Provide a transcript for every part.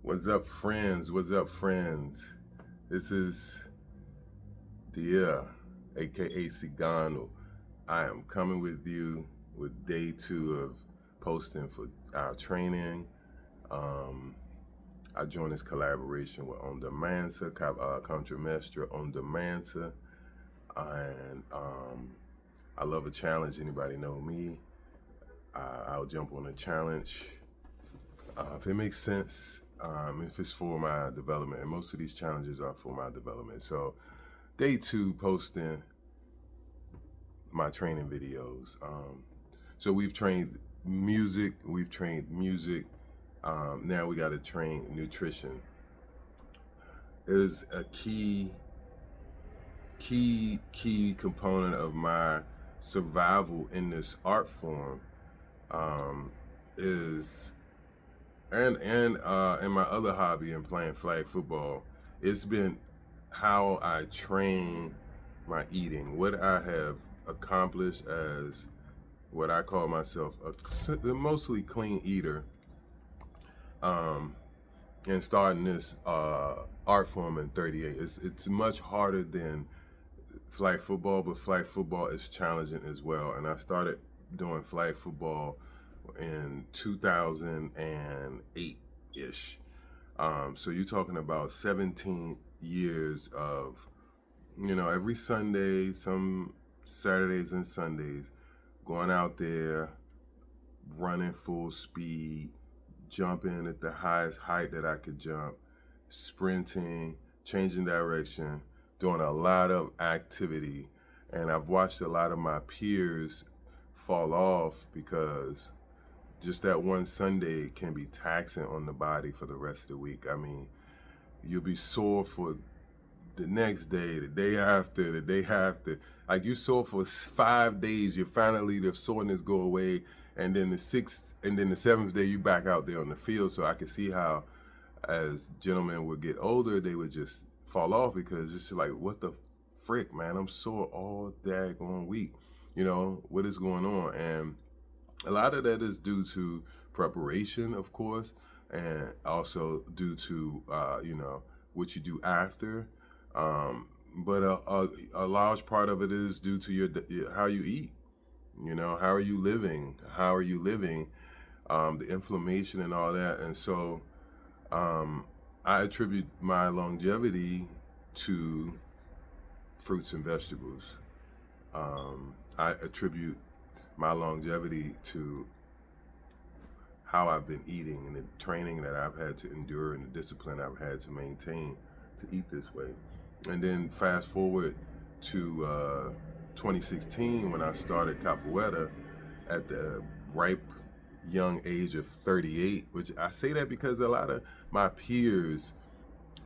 What's up, friends? What's up, friends? This is Dia, aka Cigano. I am coming with you with day 2 of posting for our training. Um, I joined this collaboration with Ondamansa, Contramestra Ondamansa, and I love a challenge. Anybody know me? I'll jump on a challenge if it makes sense. If it's for my development, and most of these challenges are for my development. So, day 2 posting my training videos. So we've trained music. Now we got to train nutrition. It is a key component of my survival in this art form. Is and my other hobby in playing flag football, it's been how I train my eating, what I have accomplished as what I call myself a mostly clean eater, and starting this art form in 38. It's much harder than flag football, but flag football is challenging as well. And I started doing flag football in 2008-ish. So you're talking about 17 years of, every Sunday, some Saturdays and Sundays, going out there, running full speed, jumping at the highest height that I could jump, sprinting, changing direction, doing a lot of activity. And I've watched a lot of my peers fall off because just that one Sunday can be taxing on the body for the rest of the week. I mean, you'll be sore for the next day, the day after, the day after. Like, you're sore for 5 days, you finally, the soreness go away, and then the 7th day, you back out there on the field. So I could see how, as gentlemen would get older, they would just fall off because it's just like, what the frick, man? I'm sore all daggone week. What is going on? And a lot of that is due to preparation, of course, and also due to, what you do after. But a large part of it is due to how you eat. How are you living? The inflammation and all that. And so I attribute my longevity to fruits and vegetables. I attribute my longevity to how I've been eating and the training that I've had to endure and the discipline I've had to maintain to eat this way. And then fast forward to 2016 when I started Capoeira at the ripe young age of 38, which I say that because a lot of my peers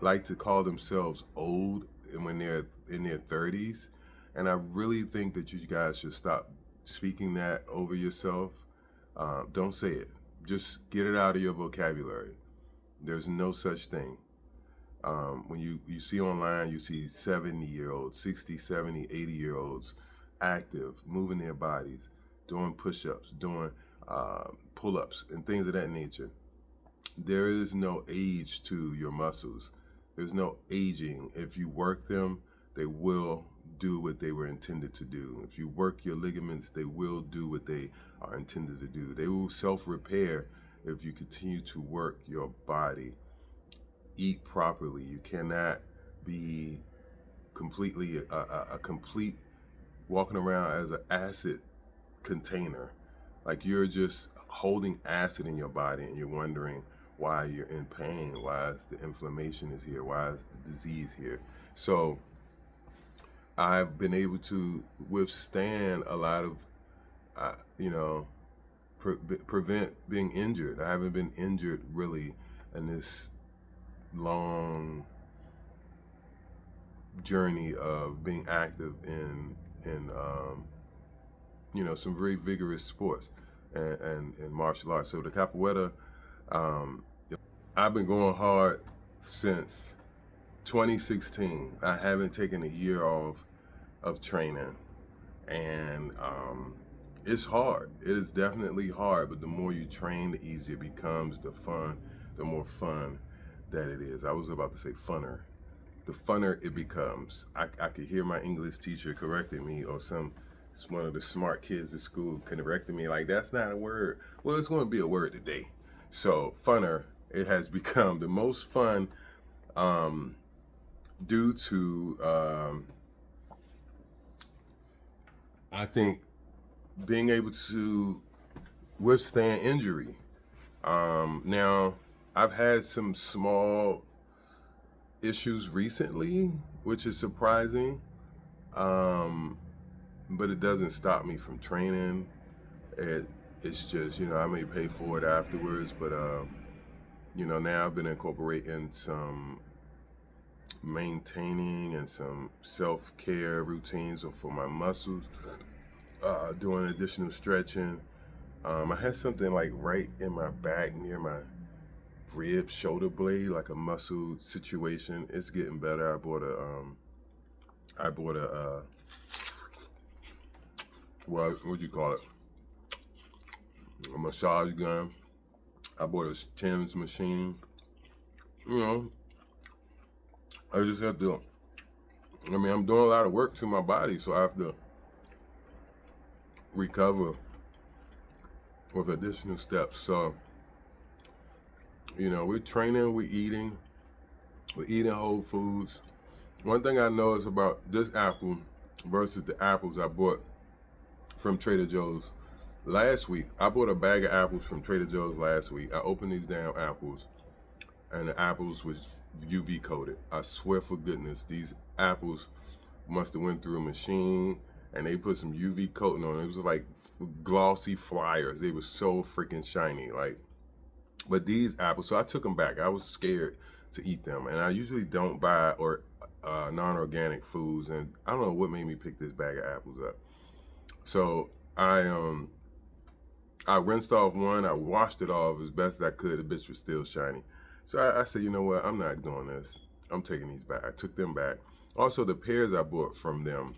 like to call themselves old when they're in their 30s. And I really think that you guys should stop speaking that over yourself. Don't say it. Just get it out of your vocabulary. There's no such thing. When you see online, you see 70-year-olds, 60, 70, 80-year-olds active, moving their bodies, doing push-ups, doing pull-ups, and things of that nature. There is no age to your muscles. There's no aging. If you work them, they will do what they were intended to do. If you work your ligaments, they will do what they are intended to do. They will self-repair if you continue to work your body. Eat properly. You cannot be completely a complete walking around as an acid container. Like, you're just holding acid in your body and you're wondering why you're in pain, why is the inflammation is here, why is the disease here. So I've been able to withstand a lot of, prevent being injured. I haven't been injured really in this long journey of being active in some very vigorous sports and martial arts. So the capoeira, I've been going hard since 2016. I haven't taken a year off of training, and it's hard. It is definitely hard, but the more you train, the easier it becomes. The more fun that it is. I was about to say funner. The funner it becomes. I could hear my English teacher correcting me, or one of the smart kids at school correcting me, like, that's not a word. Well, it's going to be a word today. So funner, it has become the most fun, due to I think being able to withstand injury. Now, I've had some small issues recently, which is surprising, but it doesn't stop me from training. It's just, I may pay for it afterwards, but now I've been incorporating some maintaining and some self-care routines for my muscles, doing additional stretching. I had something like right in my back near my rib shoulder blade, like a muscle situation. It's getting better. I bought a what do you call it? A massage gun. I bought a TENS machine. I just have to, I'm doing a lot of work to my body, so I have to recover with additional steps. So, we're training, we're eating whole foods. One thing I know is about this apple versus the apples I bought from Trader Joe's last week. I bought a bag of apples from Trader Joe's last week. I opened these damn apples, and the apples was UV coated. I swear for goodness, these apples must have went through a machine and they put some UV coating on it. It was like glossy flyers. They were so freaking shiny. But these apples, so I took them back. I was scared to eat them, and I usually don't buy non-organic foods, and I don't know what made me pick this bag of apples up. So I rinsed off one. I washed it off as best I could. The bitch was still shiny. So I said, you know what? I'm not doing this. I'm taking these back. I took them back. Also, the pears I bought from them,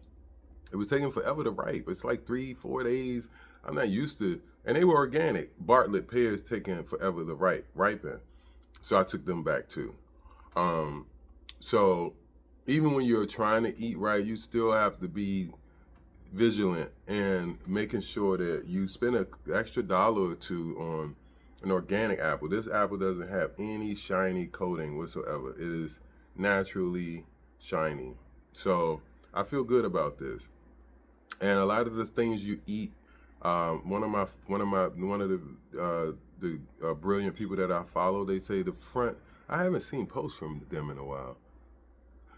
it was taking forever to ripe. It's like 3-4 days. I'm not used to, and they were organic. Bartlett pears taking forever to ripen. So I took them back too. So even when you're trying to eat right, you still have to be vigilant and making sure that you spend an extra $1 or $2 on an organic apple. This apple doesn't have any shiny coating whatsoever. It is naturally shiny. So I feel good about this. And a lot of the things you eat, one of the brilliant people that I follow, they say the front, I haven't seen posts from them in a while.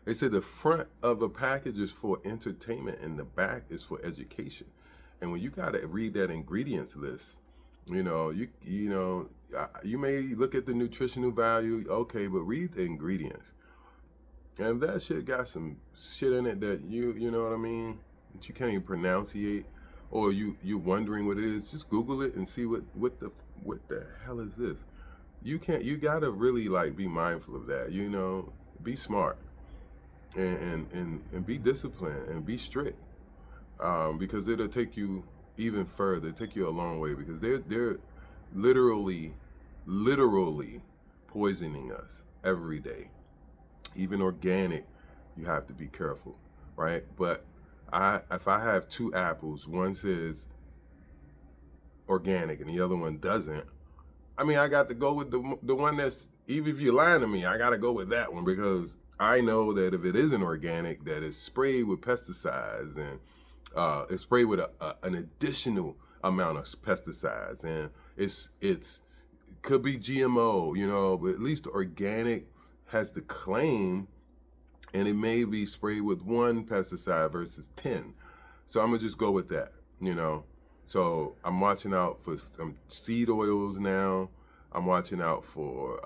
They say the front of a package is for entertainment and the back is for education. And when you got to read that ingredients list, you may look at the nutritional value, okay, but read the ingredients. And if that shit got some shit in it that you know what I mean, that you can't even pronunciate, or you're wondering what it is, just Google it and see what the hell is this. You gotta really be mindful of that, be smart and be disciplined and be strict, because it'll take you even further, take you a long way, because they're literally poisoning us every day. Even organic, you have to be careful, right? But if I have 2 apples, one says organic and the other one doesn't, I got to go with the one that's, even if you're lying to me, I got to go with that one, because I know that if it isn't organic, that it's sprayed with pesticides, and it's sprayed with an additional amount of pesticides, and it could be GMO, but at least organic has the claim, and it may be sprayed with 1 pesticide versus 10. So I'm gonna just go with that, So I'm watching out for some seed oils now. I'm watching out for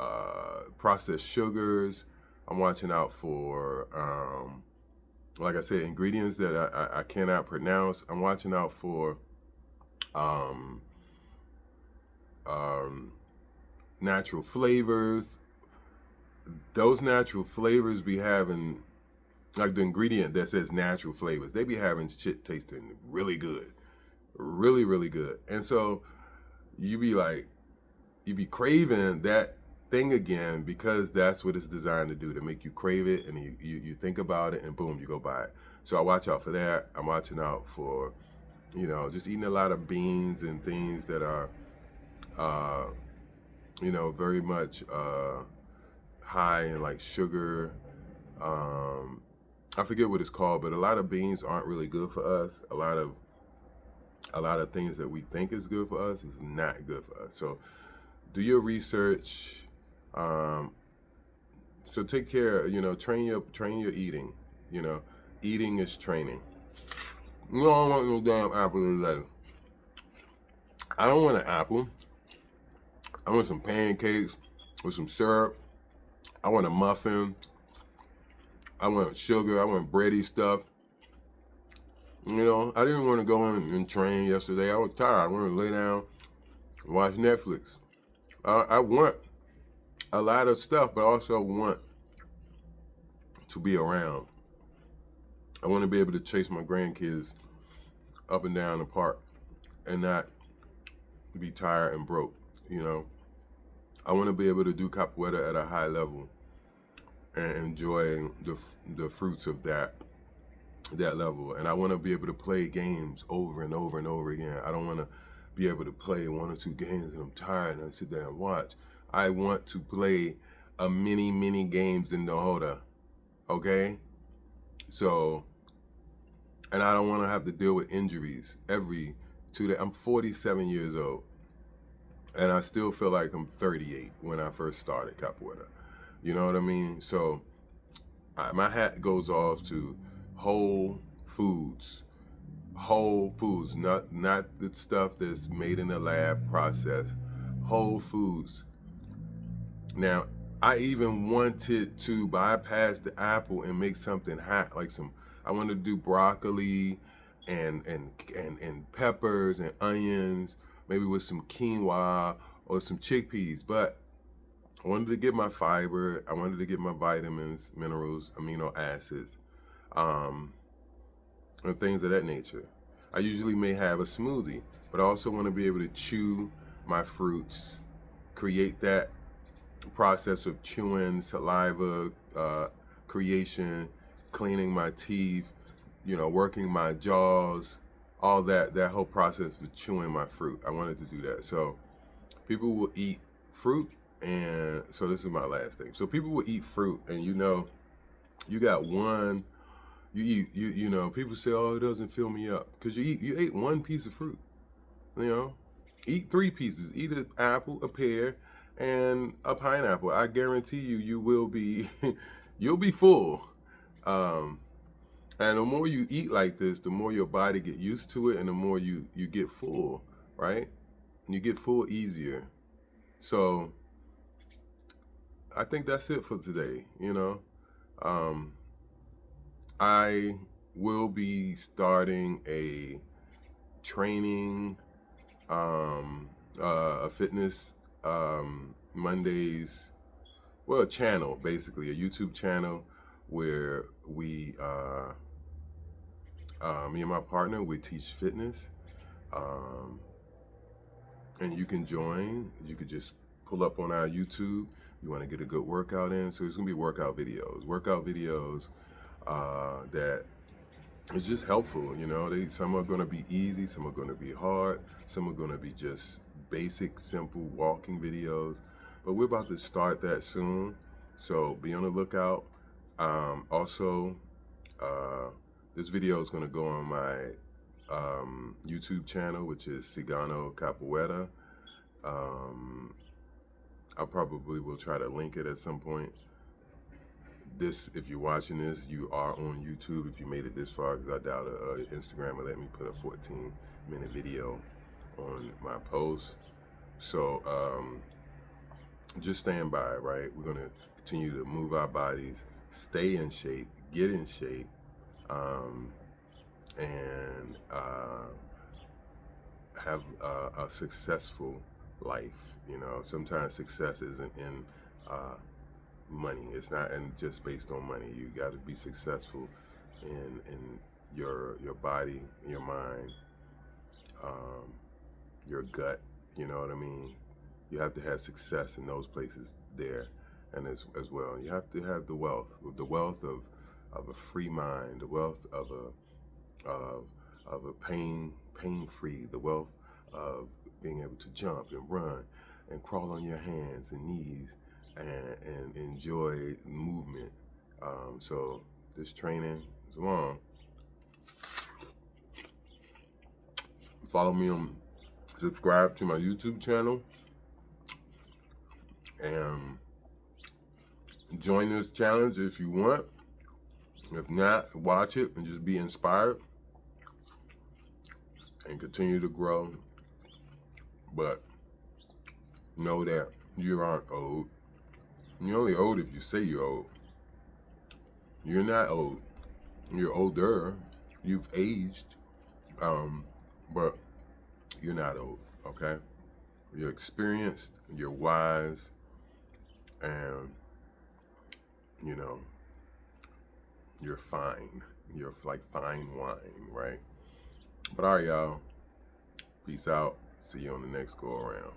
processed sugars. I'm watching out for, like I said, ingredients that I cannot pronounce. I'm watching out for natural flavors. Those natural flavors be having, like the ingredient that says natural flavors, they be having shit tasting really good. Really, really good. And so you be craving that thing again, because that's what it's designed to do, to make you crave it, and you think about it, and boom, you go buy it. So I watch out for that. I'm watching out for, just eating a lot of beans and things that are, uh, very much high in like sugar. I forget what it's called, but a lot of beans aren't really good for us. A lot of things that we think is good for us is not good for us. So do your research. So take care, train your eating. Eating is training. You don't want no damn apple today. I don't want an apple. I want some pancakes with some syrup. I want a muffin. I want sugar. I want bready stuff. I didn't want to go in and train yesterday. I was tired. I wanted to lay down and watch Netflix. I want a lot of stuff, but I also want to be around. I want to be able to chase my grandkids up and down the park and not be tired and broke. I want to be able to do capoeira at a high level and enjoy the fruits of that level. And I want to be able to play games over and over and over again. I don't want to be able to play 1 or 2 games and I'm tired and I sit there and watch. I want to play a many games in the holder. Okay? So, and I don't want to have to deal with injuries every 2 days. I'm 47 years old. And I still feel like I'm 38 when I first started capoeira. You know what I mean? So my hat goes off to whole foods, not the stuff that's made in the lab process, whole foods. Now, I even wanted to bypass the apple and make something hot, like I wanted to do broccoli and peppers and onions, maybe with some quinoa or some chickpeas, but I wanted to get my fiber, I wanted to get my vitamins, minerals, amino acids, and things of that nature. I usually may have a smoothie, but I also want to be able to chew my fruits, create that process of chewing, saliva creation, cleaning my teeth, working my jaws, all that whole process of chewing my fruit. I wanted to do that. So people will eat fruit, and so this is my last thing. So people will eat fruit, and you got one. You eat, people say, oh, it doesn't fill me up, because you ate 1 piece of fruit. Eat 3 pieces. Eat an apple, a pear, and a pineapple. I guarantee you will be, you'll be full. And the more you eat like this, the more your body get used to it, and the more you get full, right? You get full easier. So I think that's it for today. I will be starting a training, a fitness Mondays, well, a channel, basically, a YouTube channel where we, me and my partner, we teach fitness. And you can join. You could just pull up on our YouTube. You want to get a good workout in. So it's going to be workout videos that is just helpful. Some are going to be easy. Some are going to be hard. Some are going to be just basic, simple walking videos. But we're about to start that soon. So be on the lookout. Also, this video is going to go on my YouTube channel, which is Cigano Capoeira. I probably will try to link it at some point. If you're watching this, you are on YouTube if you made it this far, because I doubt Instagram will let me put a 14-minute video on my post. So just stand by, right? We're going to continue to move our bodies, stay in shape, get in shape, and have a successful life. Sometimes success isn't in money. It's not just based on money. You got to be successful in your body, your mind, your gut. You know what I mean? You have to have success in those places there, and as well. You have to have the wealth of a free mind, the wealth of a pain free, the wealth of being able to jump and run and crawl on your hands and knees and enjoy movement. So this training is long. Follow me on, subscribe to my YouTube channel, and join this challenge if you want. If not, watch it and just be inspired and continue to grow. But know that you aren't old. You're only old if you say you're old. You're not old. You're older. You've aged. But you're not old, okay? You're experienced, you're wise, and, you know, you're fine. You're like fine wine, right? But all right, y'all. Peace out. See you on the next go around.